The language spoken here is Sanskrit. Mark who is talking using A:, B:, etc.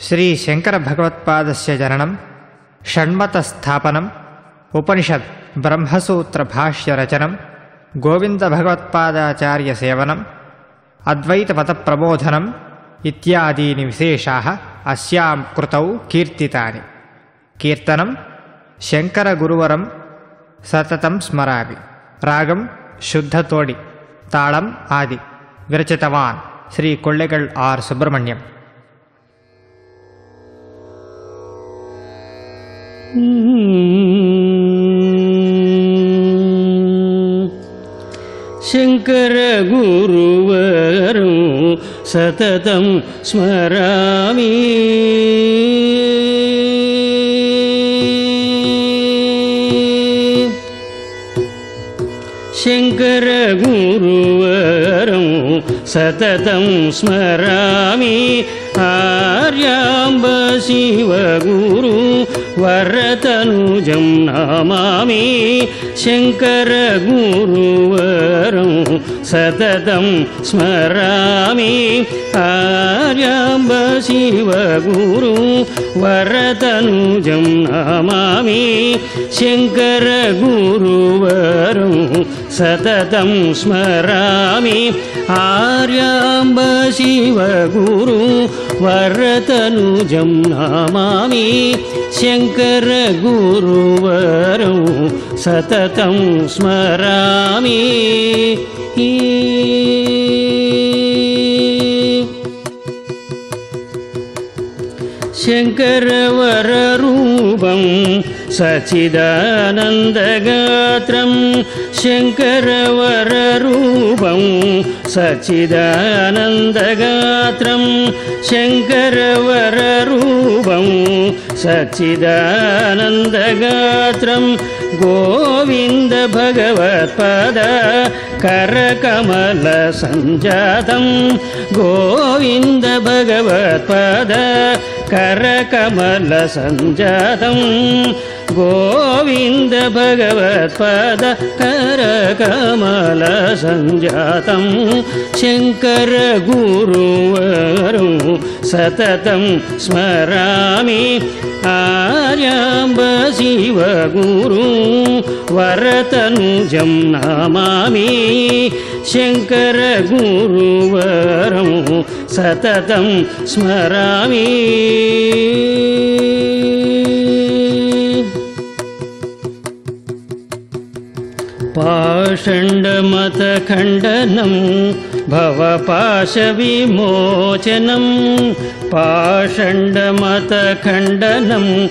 A: श्री शंकर भगवत्पादस्य जननं षण्मतस्थापनम् उपनिषद ब्रह्मसूत्र भाष्य रचनं गोविंद भगवत्पादाचार्य सेवनम् अद्वैत मत प्रबोधनम् इत्यादीनि विशेषाः अस्यां कृतौ कीर्तितानि। कीर्तनं शंकर गुरुवरं सततं स्मरामि। रागं शुद्ध तोडि, ताळं आदि। विरचितवान् श्री कोळ्ळेगल् आर् सुब्रह्मण्यम्।
B: शंकर गुरुवरं सततं स्मरामि। शंकर गुरुवरं सततं स्मरामि। आर्याम्ब शिवगुरु वरतनुजं नमामि। शंकर गुरुवरं सततं स्मरामि। आर्याम्ब शिवगुरु वरतनुजं नमामि। शंकर गुरुवरं सततं स्मरामि। आर्याम्ब शिवगुरु वरतनुजं नमामि। शंकर गुरुवरं सततं स्मरामि। शंकरवररूपं सच्चिदानन्दगात्रं। शंकरवररूपं सच्चिदानन्दगात्रं। शंकरवररूपं सच्चिदानन्दगात्रं। गोविंद भगवत्पाद करकमलसञ्जातं। गोविंद भगवत्पाद करकमलसञ्जातं। गोविंद भगवत्पाद करकमलसञ्जातं। शंकर गुरुवरं सततं स्मरामि। आर्याम्ब शिवगुरु वरतनुजं नमामि। शंकर गुरुवरं सततं स्मरामि। पाषण्डमतखण्डनं भवपाशविमोचनं। पाषण्डमतखण्डनं